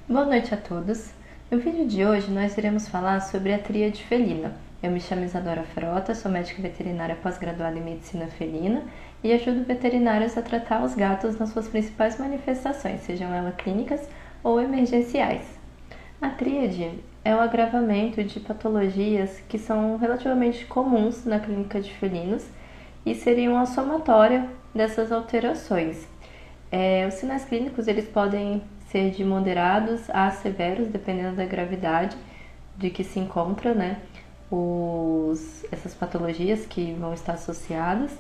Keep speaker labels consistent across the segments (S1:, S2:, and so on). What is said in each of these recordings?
S1: Boa noite a todos. No vídeo de hoje nós iremos falar sobre a tríade felina. Eu me chamo Isadora Frota, sou médica veterinária pós-graduada em medicina felina e ajudo veterinários a tratar os gatos nas suas principais manifestações, sejam elas clínicas ou emergenciais. A tríade é o agravamento de patologias que são relativamente comuns na clínica de felinos e seriam a somatória dessas alterações. Os sinais clínicos eles podem ser de moderados a severos, dependendo da gravidade de que se encontra, essas patologias que vão estar associadas.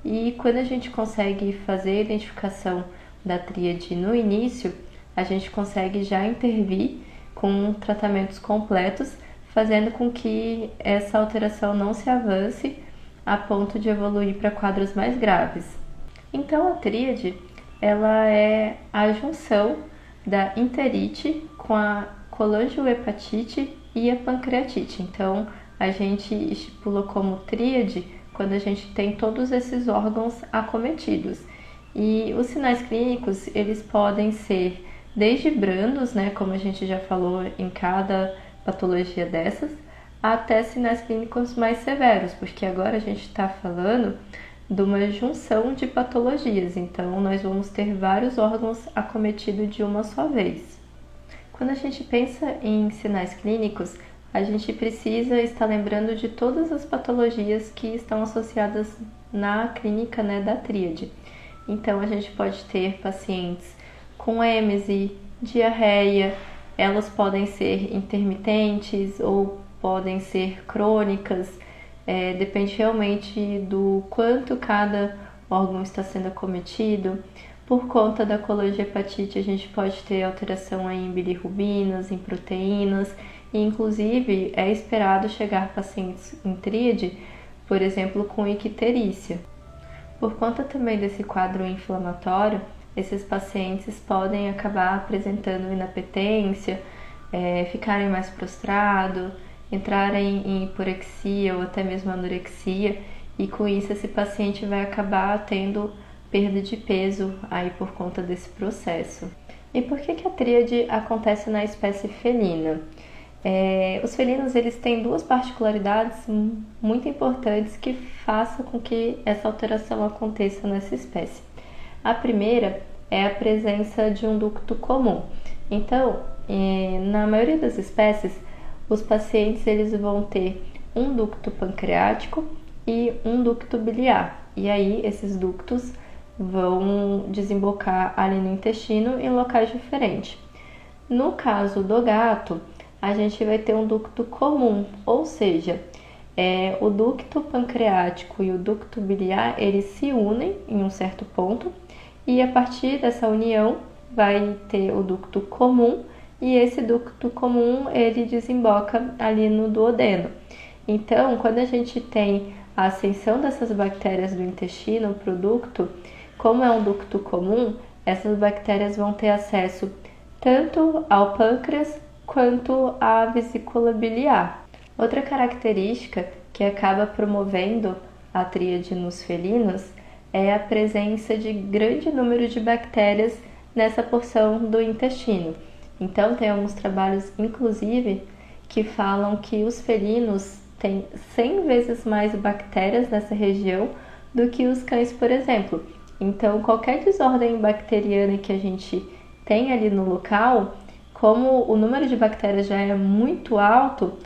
S1: E quando a gente consegue fazer a identificação da tríade no início, a gente consegue já intervir com tratamentos completos, fazendo com que essa alteração não se avance a ponto de evoluir para quadros mais graves. Então a tríade ela é a junção da enterite com a colangiohepatite e a pancreatite. Então, a gente estipula como tríade quando a gente tem todos esses órgãos acometidos. E os sinais clínicos, eles podem ser desde brandos, como a gente já falou em cada patologia dessas, até sinais clínicos mais severos, porque agora a gente está falando de uma junção de patologias, então nós vamos ter vários órgãos acometidos de uma só vez. Quando a gente pensa em sinais clínicos, a gente precisa estar lembrando de todas as patologias que estão associadas na clínica da tríade. Então a gente pode ter pacientes com êmese, diarreia, elas podem ser intermitentes ou podem ser crônicas, depende realmente do quanto cada órgão está sendo acometido. Por conta da colangiohepatite, a gente pode ter alteração em bilirrubinas, em proteínas, e inclusive é esperado chegar pacientes em tríade, por exemplo, com icterícia. Por conta também desse quadro inflamatório, esses pacientes podem acabar apresentando inapetência, ficarem mais prostrados, entrarem em hiporexia ou até mesmo anorexia, e com isso esse paciente vai acabar tendo perda de peso aí por conta desse processo. E por que a tríade acontece na espécie felina? Os felinos eles têm duas particularidades muito importantes que façam com que essa alteração aconteça nessa espécie. A primeira é a presença de um ducto comum. Então, na maioria das espécies, os pacientes eles vão ter um ducto pancreático e um ducto biliar. E aí, esses ductos vão desembocar ali no intestino em locais diferentes. No caso do gato, a gente vai ter um ducto comum, ou seja, o ducto pancreático e o ducto biliar, eles se unem em um certo ponto e a partir dessa união vai ter o ducto comum e esse ducto comum ele desemboca ali no duodeno. Então, quando a gente tem a ascensão dessas bactérias do intestino para o ducto, como é um ducto comum, essas bactérias vão ter acesso tanto ao pâncreas quanto à vesícula biliar. Outra característica que acaba promovendo a tríade nos felinos é a presença de grande número de bactérias nessa porção do intestino. Então, tem alguns trabalhos, inclusive, que falam que os felinos têm 100 vezes mais bactérias nessa região do que os cães, por exemplo. Então, qualquer desordem bacteriana que a gente tem ali no local, como o número de bactérias já é muito alto,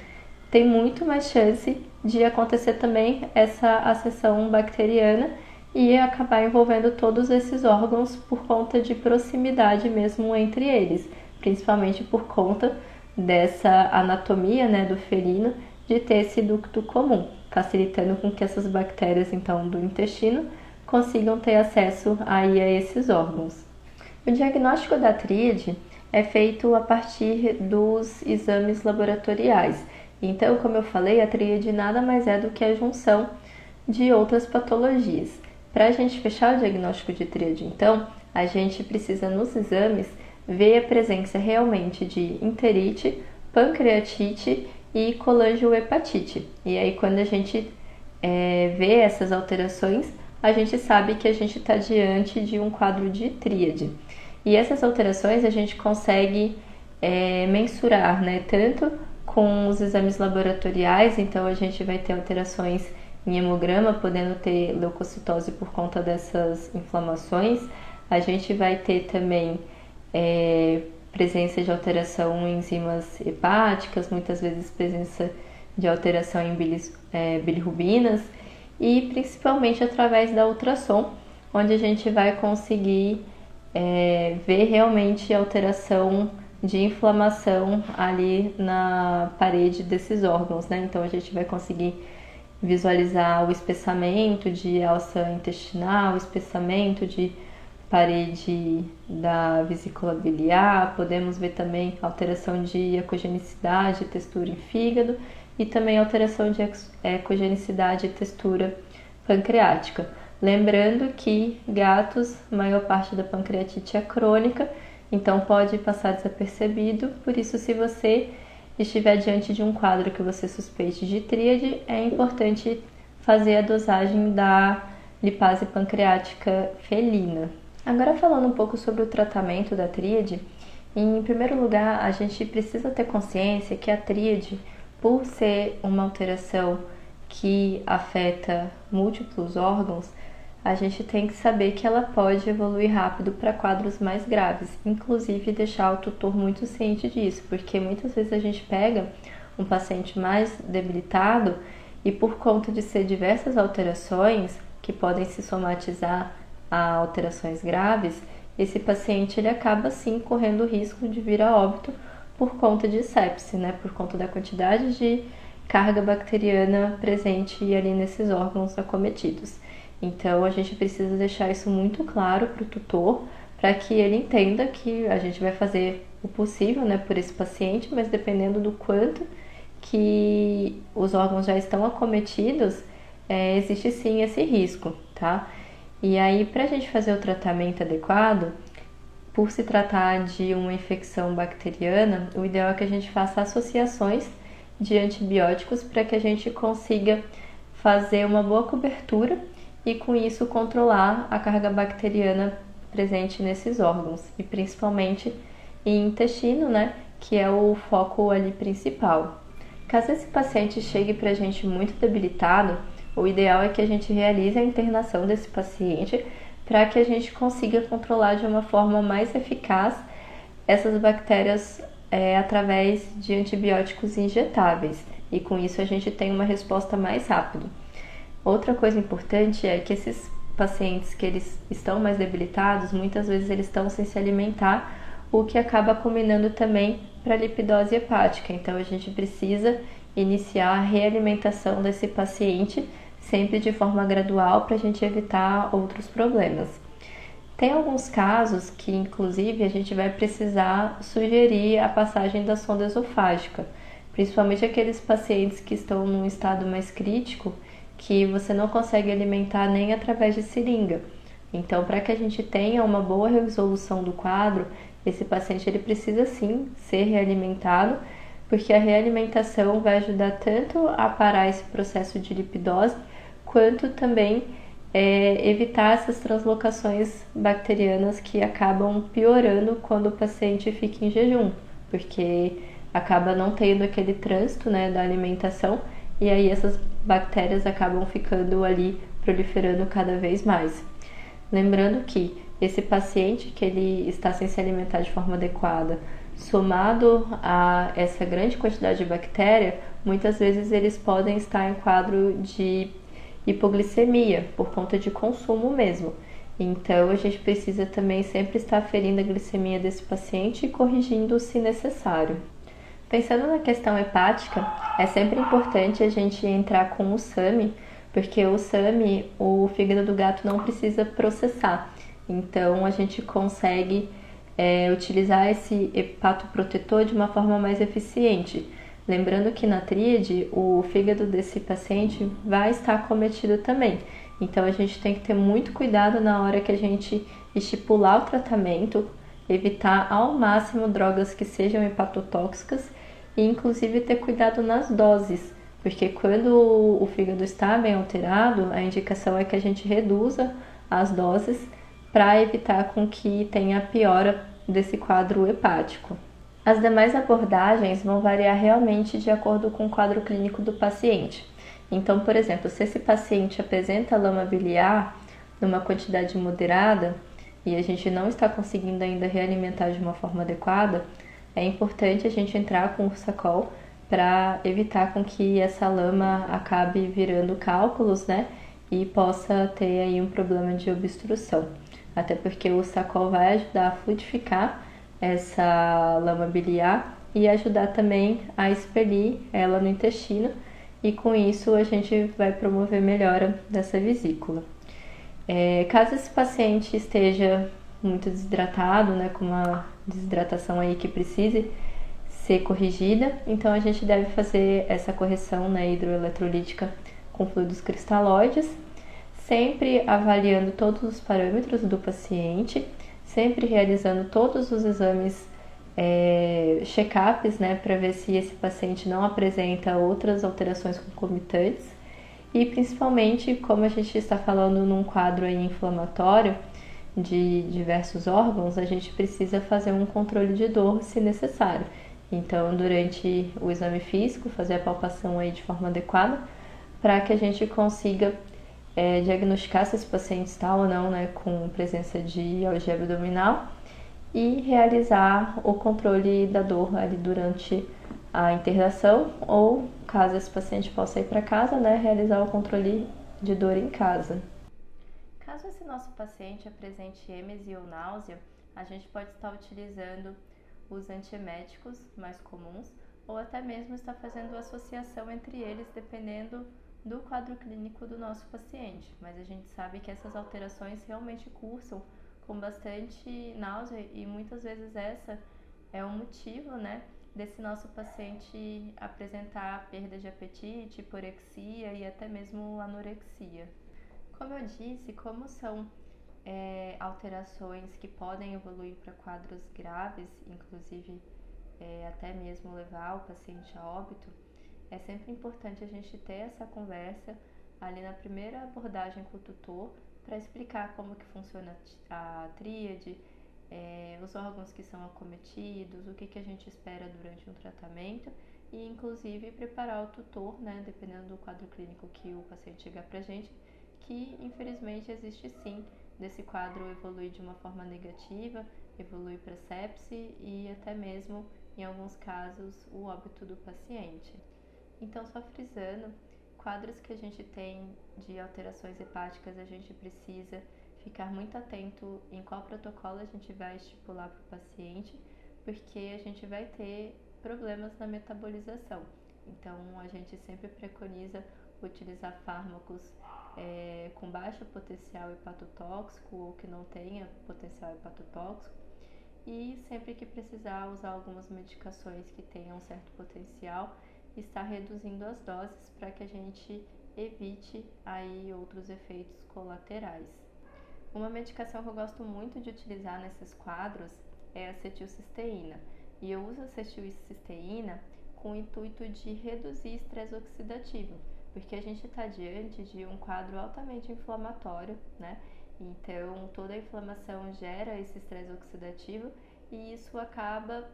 S1: tem muito mais chance de acontecer também essa acessão bacteriana e acabar envolvendo todos esses órgãos por conta de proximidade mesmo entre eles, principalmente por conta dessa anatomia do felino de ter esse ducto comum, facilitando com que essas bactérias então do intestino consigam ter acesso aí a esses órgãos. O diagnóstico da tríade é feito a partir dos exames laboratoriais. Então, como eu falei, a tríade nada mais é do que a junção de outras patologias. Para a gente fechar o diagnóstico de tríade, então, a gente precisa nos exames ver a presença realmente de enterite, pancreatite e colangiohepatite. E aí, quando a gente vê essas alterações, a gente sabe que a gente está diante de um quadro de tríade. E essas alterações a gente consegue mensurar, né, tanto com os exames laboratoriais, então a gente vai ter alterações em hemograma, podendo ter leucocitose por conta dessas inflamações. A gente vai ter também presença de alteração em enzimas hepáticas, muitas vezes presença de alteração em bilirrubinas, e principalmente através da ultrassom, onde a gente vai conseguir ver realmente a alteração de inflamação ali na parede desses órgãos, né? Então a gente vai conseguir visualizar o espessamento de alça intestinal, o espessamento de parede da vesícula biliar, podemos ver também alteração de ecogenicidade e textura em fígado e também alteração de ecogenicidade e textura pancreática. Lembrando que gatos, a maior parte da pancreatite é crônica, então pode passar desapercebido, por isso se você estiver diante de um quadro que você suspeite de tríade, é importante fazer a dosagem da lipase pancreática felina. Agora falando um pouco sobre o tratamento da tríade, em primeiro lugar a gente precisa ter consciência que a tríade, por ser uma alteração que afeta múltiplos órgãos, a gente tem que saber que ela pode evoluir rápido para quadros mais graves, inclusive deixar o tutor muito ciente disso, porque muitas vezes a gente pega um paciente mais debilitado e por conta de ser diversas alterações que podem se somatizar a alterações graves, esse paciente ele acaba sim correndo o risco de vir a óbito por conta de sepse, né? Por conta da quantidade de carga bacteriana presente ali nesses órgãos acometidos. Então a gente precisa deixar isso muito claro para o tutor, para que ele entenda que a gente vai fazer o possível, né, por esse paciente, mas dependendo do quanto que os órgãos já estão acometidos, existe sim esse risco, tá? E aí, para a gente fazer o tratamento adequado, por se tratar de uma infecção bacteriana, o ideal é que a gente faça associações de antibióticos para que a gente consiga fazer uma boa cobertura e com isso controlar a carga bacteriana presente nesses órgãos e principalmente em intestino, né, que é o foco ali principal. Caso esse paciente chegue para a gente muito debilitado, o ideal é que a gente realize a internação desse paciente para que a gente consiga controlar de uma forma mais eficaz essas bactérias através de antibióticos injetáveis e com isso a gente tem uma resposta mais rápida. Outra coisa importante é que esses pacientes que eles estão mais debilitados, muitas vezes eles estão sem se alimentar, o que acaba culminando também para a lipidose hepática. Então a gente precisa iniciar a realimentação desse paciente sempre de forma gradual para a gente evitar outros problemas. Tem alguns casos que inclusive a gente vai precisar sugerir a passagem da sonda esofágica, principalmente aqueles pacientes que estão num estado mais crítico, que você não consegue alimentar nem através de seringa. Então, para que a gente tenha uma boa resolução do quadro, esse paciente ele precisa sim ser realimentado, porque a realimentação vai ajudar tanto a parar esse processo de lipidose, quanto também evitar essas translocações bacterianas que acabam piorando quando o paciente fica em jejum, porque acaba não tendo aquele trânsito, né, da alimentação, e aí essas bactérias acabam ficando ali proliferando cada vez mais. Lembrando que esse paciente que ele está sem se alimentar de forma adequada, somado a essa grande quantidade de bactéria, muitas vezes eles podem estar em quadro de hipoglicemia por conta de consumo mesmo. Então a gente precisa também sempre estar aferindo a glicemia desse paciente e corrigindo se necessário. Pensando na questão hepática, é sempre importante a gente entrar com o SAMI, porque o SAMI, o fígado do gato não precisa processar. Então a gente consegue utilizar esse hepatoprotetor de uma forma mais eficiente. Lembrando que na tríade, o fígado desse paciente vai estar acometido também. Então a gente tem que ter muito cuidado na hora que a gente estipular o tratamento, evitar ao máximo drogas que sejam hepatotóxicas e inclusive ter cuidado nas doses, porque quando o fígado está bem alterado, a indicação é que a gente reduza as doses para evitar com que tenha a piora desse quadro hepático. As demais abordagens vão variar realmente de acordo com o quadro clínico do paciente. Então, por exemplo, se esse paciente apresenta lama biliar numa quantidade moderada e a gente não está conseguindo ainda realimentar de uma forma adequada, é importante a gente entrar com o Ursacol para evitar com que essa lama acabe virando cálculos, né? E possa ter aí um problema de obstrução. Até porque o Ursacol vai ajudar a fluidificar essa lama biliar e ajudar também a expelir ela no intestino, e com isso a gente vai promover melhora dessa vesícula. Caso esse paciente esteja muito desidratado, né, com uma desidratação aí que precise ser corrigida, então a gente deve fazer essa correção, né, hidroeletrolítica com fluidos cristalóides, sempre avaliando todos os parâmetros do paciente, sempre realizando todos os exames, check-ups, né, para ver se esse paciente não apresenta outras alterações concomitantes. E principalmente, como a gente está falando num quadro aí inflamatório de diversos órgãos, a gente precisa fazer um controle de dor se necessário. Então, durante o exame físico, fazer a palpação aí de forma adequada para que a gente consiga diagnosticar se esse paciente está ou não, né, com presença de algia abdominal, e realizar o controle da dor ali durante a internação, ou caso esse paciente possa ir para casa, né, realizar o controle de dor em casa. Caso esse nosso paciente apresente êmese ou náusea, a gente pode estar utilizando os antieméticos mais comuns, ou até mesmo estar fazendo associação entre eles, dependendo do quadro clínico do nosso paciente. Mas a gente sabe que essas alterações realmente cursam com bastante náusea, e muitas vezes essa é o motivo, né, desse nosso paciente apresentar perda de apetite, hiporexia e até mesmo anorexia. Como eu disse, como são alterações que podem evoluir para quadros graves, inclusive até mesmo levar o paciente a óbito, é sempre importante a gente ter essa conversa ali na primeira abordagem com o tutor, para explicar como que funciona a tríade, os órgãos que são acometidos, o que a gente espera durante um tratamento, e inclusive preparar o tutor, né, dependendo do quadro clínico que o paciente chegar pra gente, que infelizmente existe sim desse quadro evoluir de uma forma negativa, evoluir para sepse e até mesmo, em alguns casos, o óbito do paciente. Então, só frisando, quadros que a gente tem de alterações hepáticas, a gente precisa ficar muito atento em qual protocolo a gente vai estipular para o paciente, porque a gente vai ter problemas na metabolização. Então, a gente sempre preconiza utilizar fármacos com baixo potencial hepatotóxico ou que não tenha potencial hepatotóxico, e sempre que precisar usar algumas medicações que tenham certo potencial, estar reduzindo as doses para que a gente evite aí outros efeitos colaterais. Uma medicação que eu gosto muito de utilizar nesses quadros é a acetilcisteína. E eu uso a acetilcisteína com o intuito de reduzir estresse oxidativo, porque a gente está diante de um quadro altamente inflamatório, né? Então, toda a inflamação gera esse estresse oxidativo, e isso acaba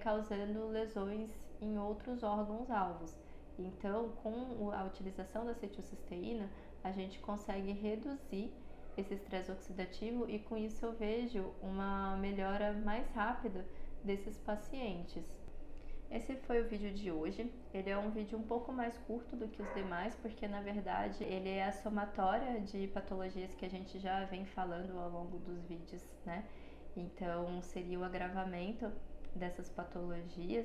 S1: causando lesões em outros órgãos-alvos. Então, com a utilização da acetilcisteína, a gente consegue reduzir esse estresse oxidativo, e com isso eu vejo uma melhora mais rápida desses pacientes. Esse foi o vídeo de hoje. Ele é um vídeo um pouco mais curto do que os demais, porque na verdade ele é a somatória de patologias que a gente já vem falando ao longo dos vídeos, né? Então seria o agravamento dessas patologias,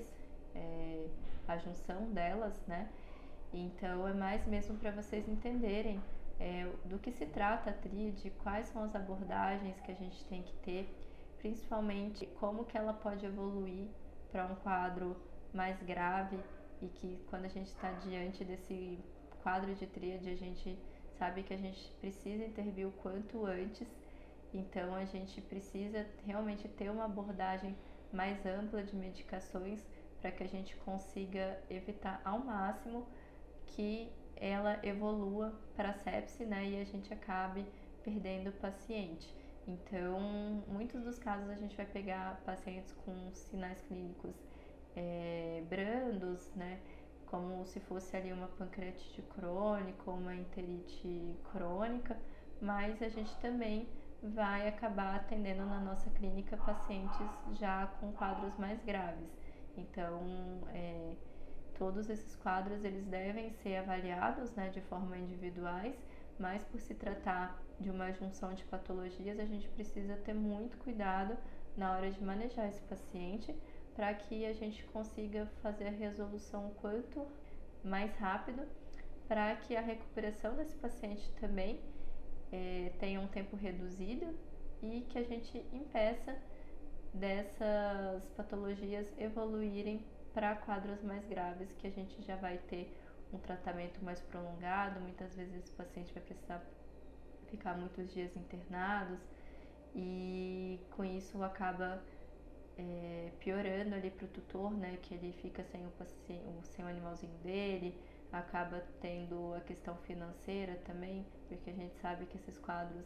S1: a junção delas, né? Então é mais mesmo para vocês entenderem do que se trata a tríade, quais são as abordagens que a gente tem que ter, principalmente como que ela pode evoluir para um quadro mais grave, e que quando a gente está diante desse quadro de tríade, a gente sabe que a gente precisa intervir o quanto antes. Então a gente precisa realmente ter uma abordagem mais ampla de medicações para que a gente consiga evitar ao máximo que ela evolua para sepse, né, e a gente acabe perdendo o paciente. Então, muitos dos casos a gente vai pegar pacientes com sinais clínicos brandos, né? Como se fosse ali uma pancreatite crônica ou uma enterite crônica, mas a gente também vai acabar atendendo na nossa clínica pacientes já com quadros mais graves. Então, todos esses quadros eles devem ser avaliados, né, de forma individuais, mas por se tratar de uma junção de patologias, a gente precisa ter muito cuidado na hora de manejar esse paciente para que a gente consiga fazer a resolução o quanto mais rápido, para que a recuperação desse paciente também tenha um tempo reduzido e que a gente impeça dessas patologias evoluírem para quadros mais graves, que a gente já vai ter um tratamento mais prolongado. Muitas vezes o paciente vai precisar ficar muitos dias internados e com isso acaba piorando ali para o tutor, né, que ele fica sem sem o animalzinho dele, acaba tendo a questão financeira também, porque a gente sabe que esses quadros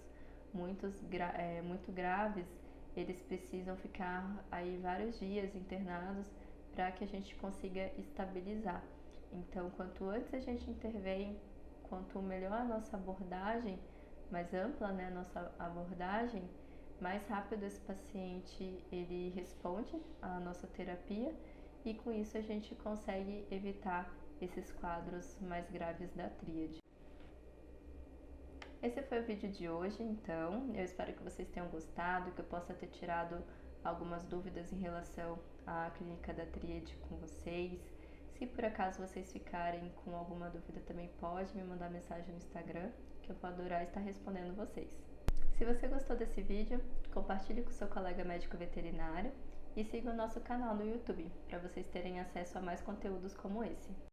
S1: muito graves, eles precisam ficar aí vários dias internados para que a gente consiga estabilizar. Então, quanto antes a gente intervém, quanto melhor a nossa abordagem, mais ampla, né, a nossa abordagem, mais rápido esse paciente ele responde à nossa terapia e com isso a gente consegue evitar esses quadros mais graves da tríade. Esse foi o vídeo de hoje, então. Eu espero que vocês tenham gostado, que eu possa ter tirado algumas dúvidas em relação à clínica da tríade com vocês. Se por acaso vocês ficarem com alguma dúvida, também pode me mandar mensagem no Instagram, que eu vou adorar estar respondendo vocês. Se você gostou desse vídeo, compartilhe com seu colega médico veterinário e siga o nosso canal no YouTube, para vocês terem acesso a mais conteúdos como esse.